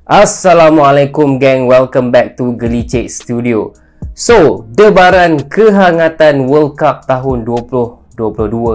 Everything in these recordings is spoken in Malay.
Assalamualaikum gang, welcome back to Gelicik Studio. So, debaran kehangatan World Cup tahun 2022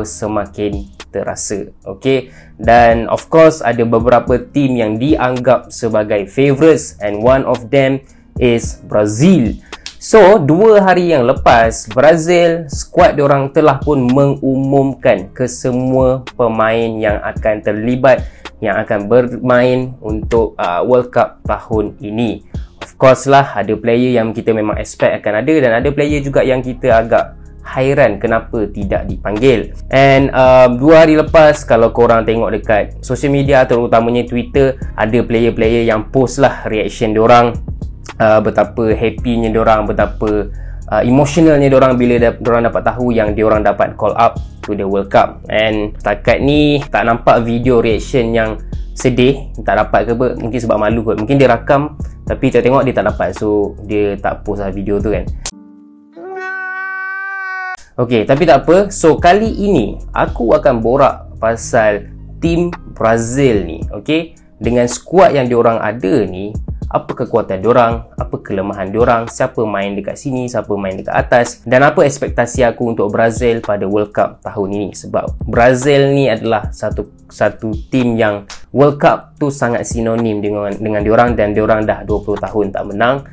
semakin terasa. Okay, dan of course ada beberapa tim yang dianggap sebagai favourites and one of them is Brazil. So, 2 hari yang lepas, Brazil, skuad diorang telah pun mengumumkan kesemua pemain yang akan terlibat, yang akan bermain untuk World Cup tahun ini. Of course lah, ada player yang kita memang expect akan ada, dan ada player juga yang kita agak hairan kenapa tidak dipanggil. And 2 hari lepas, kalau korang tengok dekat social media, terutamanya Twitter, ada player-player yang post lah reaction diorang, betapa happynya diorang, betapa emotionalnya diorang bila diorang dapat tahu yang diorang dapat call up to the World Cup. And setakat ni tak nampak video reaction yang sedih, tak dapat ke apa, mungkin sebab malu kot, mungkin dia rakam tapi saya tengok dia tak dapat, so dia tak post lah video tu kan. Okay, tapi tak apa. So kali ini aku akan borak pasal tim Brazil ni. Okay, dengan skuad yang diorang ada ni, apa kekuatan diorang, apa kelemahan diorang, siapa main dekat sini, siapa main dekat atas, dan apa ekspektasi aku untuk Brazil pada World Cup tahun ini. Sebab Brazil ni adalah satu tim yang World Cup tu sangat sinonim dengan diorang, dan diorang dah 20 tahun tak menang.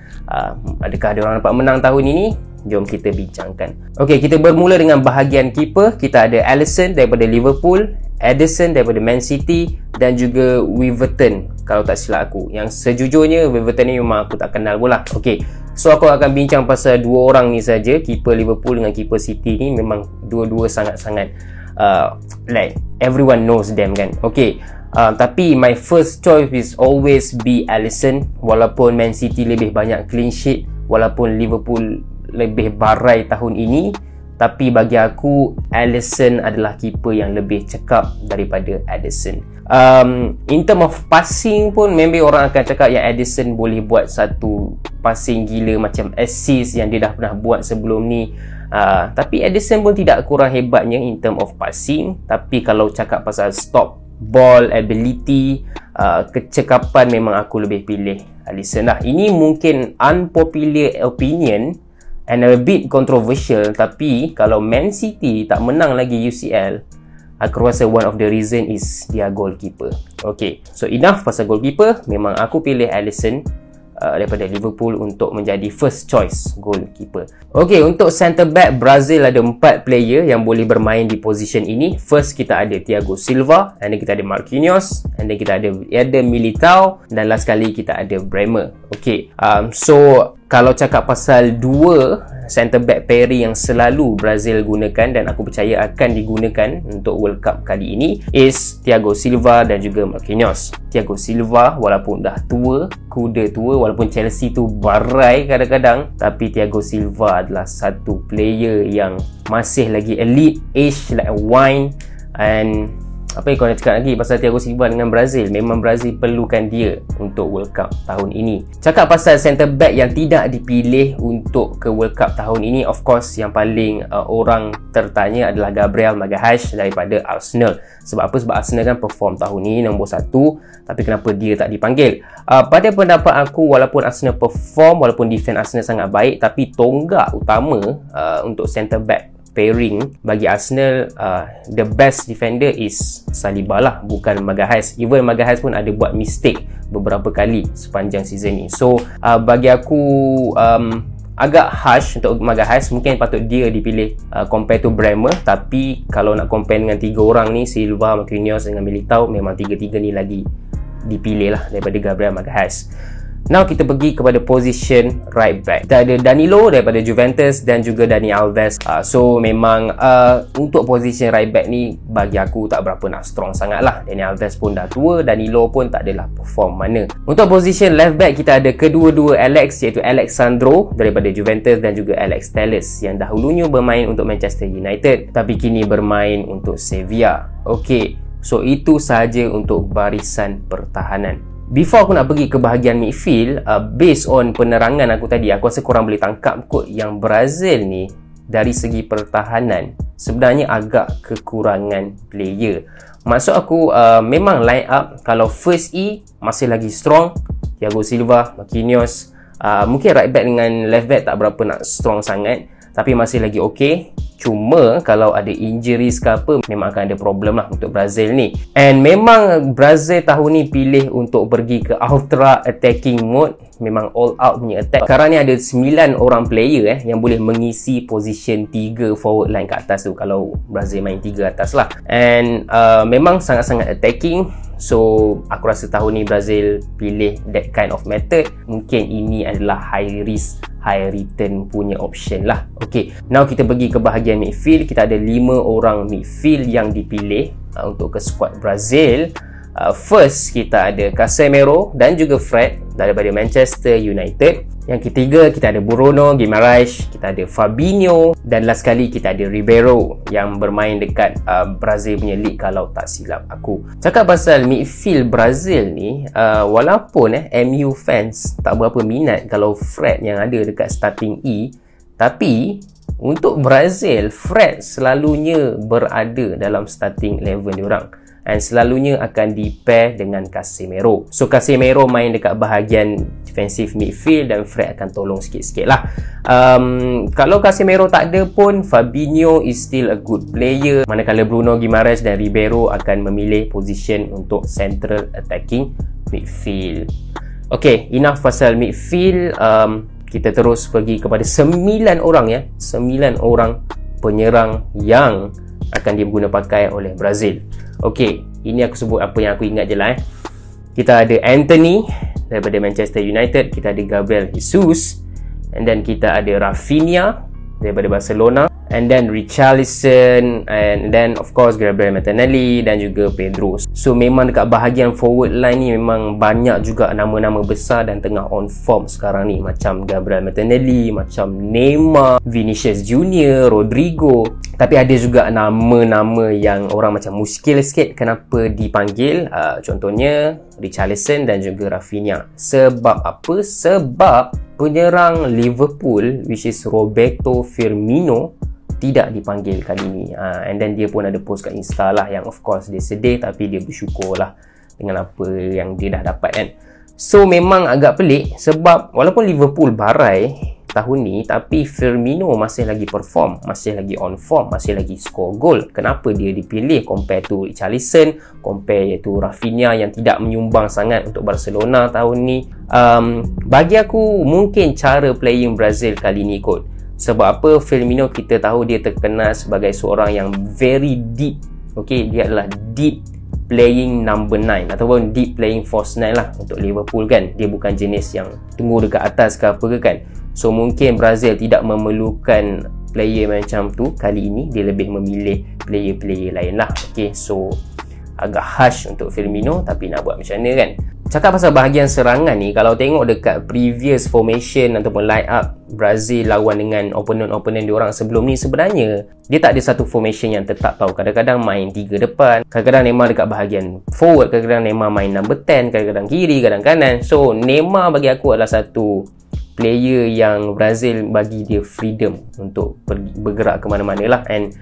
Adakah diorang dapat menang tahun ini? Jom kita bincangkan. Okey, kita bermula dengan bahagian keeper. Kita ada Alisson daripada Liverpool, Ederson daripada Man City, dan juga Weverton kalau tak silap aku. Yang sejujurnya Weverton ni memang aku tak kenal pun lah. Okey, so aku akan bincang pasal dua orang ni saja. Keeper Liverpool dengan keeper City ni memang dua-dua sangat-sangat like everyone knows them kan. Okey, tapi my first choice is always be Alisson. Walaupun Man City lebih banyak clean sheet, walaupun Liverpool lebih barai tahun ini, tapi bagi aku Alisson adalah keeper yang lebih cekap daripada Ederson. In term of passing pun maybe orang akan cakap yang Ederson boleh buat satu passing gila macam assist yang dia dah pernah buat sebelum ni. Tapi Ederson pun tidak kurang hebatnya in term of passing. Tapi kalau cakap pasal stop ball ability, kecekapan, memang aku lebih pilih Alisson lah. Ini mungkin unpopular opinion and a bit controversial, tapi kalau Man City tak menang lagi UCL, aku rasa one of the reason is dia goalkeeper. Okay, so enough pasal goalkeeper. Memang aku pilih Alisson daripada Liverpool untuk menjadi first choice goalkeeper. Okay, untuk centre back Brazil ada 4 player yang boleh bermain di position ini. First kita ada Thiago Silva, and then kita ada Marquinhos, and then kita ada Eder Militao, dan last kali kita ada Bremer. Okay, so kalau cakap pasal 2 centre back pairing yang selalu Brazil gunakan dan aku percaya akan digunakan untuk World Cup kali ini is Thiago Silva dan juga Marquinhos. Thiago Silva walaupun dah tua, kuda tua, walaupun Chelsea tu barai kadang-kadang, tapi Thiago Silva adalah satu player yang masih lagi elite, age like wine. And apa yang kau nak cakap lagi pasal Thiago Silva dengan Brazil? Memang Brazil perlukan dia untuk World Cup tahun ini. Cakap pasal centre back yang tidak dipilih untuk ke World Cup tahun ini, of course yang paling orang tertanya adalah Gabriel Magalhaes daripada Arsenal. Sebab apa? Sebab Arsenal kan perform tahun ini nombor 1, tapi kenapa dia tak dipanggil? Pada pendapat aku, walaupun Arsenal perform, walaupun defense Arsenal sangat baik, tapi tonggak utama untuk centre back pairing bagi Arsenal, the best defender is Saliba lah, bukan Magalhaes. Even Magalhaes pun ada buat mistake beberapa kali sepanjang season ni. So bagi aku agak harsh untuk Magalhaes. Mungkin patut dia dipilih compare to Bremer. Tapi kalau nak compare dengan 3 orang ni, Silva, Marquinhos dengan Militao, memang 3-3 ni lagi dipilih lah daripada Gabriel Magalhaes. Now kita pergi kepada position right back. Kita ada Danilo daripada Juventus dan juga Dani Alves. So memang untuk position right back ni bagi aku tak berapa nak strong sangat lah. Dani Alves pun dah tua, Danilo pun tak adalah perform mana. Untuk position left back kita ada kedua-dua Alex, iaitu Alex Sandro daripada Juventus dan juga Alex Telles yang dahulunya bermain untuk Manchester United tapi kini bermain untuk Sevilla. Okay, so itu sahaja untuk barisan pertahanan. Before aku nak pergi ke bahagian midfield, based on penerangan aku tadi, aku rasa korang boleh tangkap kot yang Brazil ni dari segi pertahanan sebenarnya agak kekurangan player. Maksud aku memang line up kalau first E masih lagi strong, Thiago Silva, Marquinhos, mungkin right back dengan left back tak berapa nak strong sangat, tapi masih lagi okey. Cuma kalau ada injuries ke apa, memang akan ada problem lah untuk Brazil ni. And memang Brazil tahun ni pilih untuk pergi ke ultra attacking mode, memang all out punya attack. Sekarang ni ada 9 orang player yang boleh mengisi position 3 forward line ke atas tu, kalau Brazil main 3 atas lah. And memang sangat-sangat attacking. So aku rasa tahun ni Brazil pilih that kind of method. Mungkin ini adalah high risk high return punya option lah. Okay, now kita pergi ke bahagian midfield. Kita ada 5 orang midfield yang dipilih untuk ke squad Brazil. First, kita ada Casemiro dan juga Fred daripada Manchester United. Yang ketiga, kita ada Bruno Guimaraes, kita ada Fabinho, dan last kali kita ada Ribeiro yang bermain dekat Brazil punya league kalau tak silap aku. Cakap pasal midfield Brazil ni, walaupun MU fans tak berapa minat kalau Fred yang ada dekat starting E, tapi untuk Brazil, Fred selalunya berada dalam starting 11 diorang. And selalunya akan di-pair dengan Casemiro. So Casemiro main dekat bahagian defensive midfield dan Fred akan tolong sikit-sikit lah. Kalau Casemiro tak ada pun, Fabinho is still a good player. Manakala Bruno Guimaraes dan Ribeiro akan memilih position untuk central attacking midfield. Okay, enough pasal midfield. Kita terus pergi kepada 9 orang ya. 9 orang penyerang yang akan diguna pakai oleh Brazil. Okey, ini aku sebut apa yang aku ingat je lah. Kita ada Anthony daripada Manchester United, kita ada Gabriel Jesus, and then kita ada Rafinha daripada Barcelona, and then Richarlison, and then of course Gabriel Martinelli dan juga Pedro. So memang dekat bahagian forward line ni memang banyak juga nama-nama besar dan tengah on form sekarang ni, macam Gabriel Martinelli, macam Neymar, Vinicius Junior, Rodrigo. Tapi ada juga nama-nama yang orang macam muskil sikit kenapa dipanggil. Contohnya Richarlison dan juga Rafinha. Sebab apa? Sebab penyerang Liverpool, which is Roberto Firmino, tidak dipanggil kali ni. And then dia pun ada post kat Insta lah, yang of course dia sedih tapi dia bersyukur lah dengan apa yang dia dah dapat kan. So memang agak pelik sebab walaupun Liverpool barai tahun ni, tapi Firmino masih lagi perform, masih lagi on form, masih lagi score goal. Kenapa dia dipilih compare to Richarlison, compare iaitu Rafinha yang tidak menyumbang sangat untuk Barcelona tahun ni? Bagi aku mungkin cara playing Brazil kali ni kot. Sebab apa? Firmino kita tahu dia terkenal sebagai seorang yang very deep. Okay, dia adalah deep playing number 9 ataupun deep playing false 9 lah untuk Liverpool kan. Dia bukan jenis yang tunggu dekat atas ke apa ke kan. So mungkin Brazil tidak memerlukan player macam tu. Kali ini dia lebih memilih player-player lain lah. Okay, so agak harsh untuk Firmino, tapi nak buat macam mana kan. Cakap pasal bahagian serangan ni, kalau tengok dekat previous formation ataupun line up Brazil lawan dengan opponent diorang sebelum ni, sebenarnya dia tak ada satu formation yang tetap tau. Kadang-kadang main 3 depan, kadang-kadang Neymar dekat bahagian forward, kadang-kadang Neymar main number 10, kadang-kadang kiri, kadang kanan. So Neymar bagi aku adalah satu player yang Brazil bagi dia freedom untuk bergerak ke mana-mana lah. And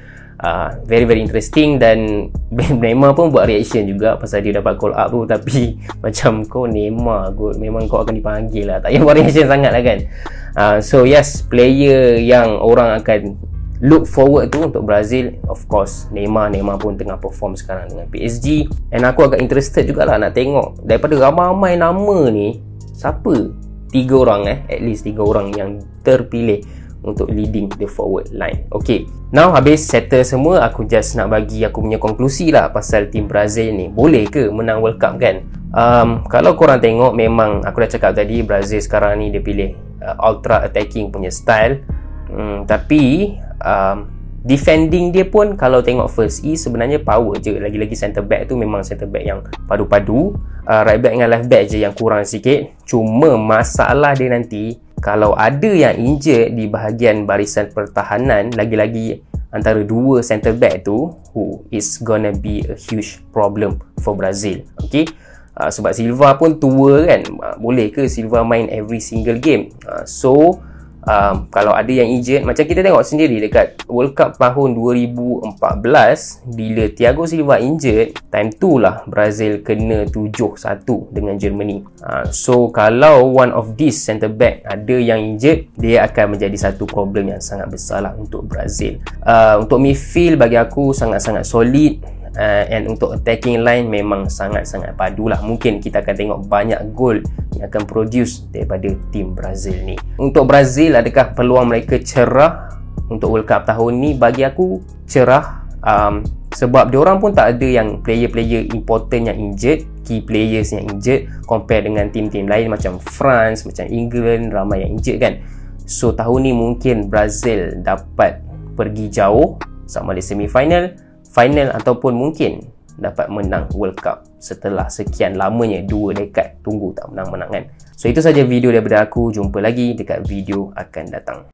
very very interesting. Dan Neymar pun buat reaction juga pasal dia dapat call up tu. Tapi macam kau Neymar kot, memang kau akan dipanggil lah, tak payah buat reaction sangat lah kan. So yes, player yang orang akan look forward tu untuk Brazil, of course Neymar pun tengah perform sekarang dengan PSG. And aku agak interested jugalah nak tengok daripada ramai-ramai nama ni, siapa 3 orang at least 3 orang yang terpilih untuk leading the forward line. Okay, now habis settle semua, aku just nak bagi aku punya konklusi lah pasal tim Brazil ni. Boleh ke menang World Cup kan? Kalau korang tengok, memang aku dah cakap tadi, Brazil sekarang ni dia pilih ultra attacking punya style. Tapi defending dia pun kalau tengok first E sebenarnya power je. Lagi-lagi center back tu memang center back yang padu-padu. Right back dengan left back je yang kurang sikit. Cuma masalah dia nanti kalau ada yang injured di bahagian barisan pertahanan, lagi-lagi antara 2 center back tu, it's gonna be a huge problem for Brazil. Okay, sebab Silva pun tua kan. Boleh ke Silva main every single game? So Kalau ada yang injured, macam kita tengok sendiri dekat World Cup tahun 2014, bila Thiago Silva injured, time tu lah Brazil kena 7-1 dengan Germany. So kalau one of these centre back ada yang injured, dia akan menjadi satu problem yang sangat besar lah untuk Brazil. Untuk midfield bagi aku sangat-sangat solid. And untuk attacking line memang sangat-sangat padu lah. Mungkin kita akan tengok banyak gol yang akan produce daripada tim Brazil ni. Untuk Brazil, adakah peluang mereka cerah untuk World Cup tahun ni? Bagi aku cerah, sebab diorang pun tak ada yang player-player important yang injured, key players yang injured, compare dengan tim-tim lain macam France, macam England, ramai yang injured kan. So tahun ni mungkin Brazil dapat pergi jauh, sama ada semi-final, final, ataupun mungkin dapat menang World Cup setelah sekian lamanya 2 dekad tunggu tak menang-menang kan. So itu saja video daripada aku. Jumpa lagi dekat video akan datang.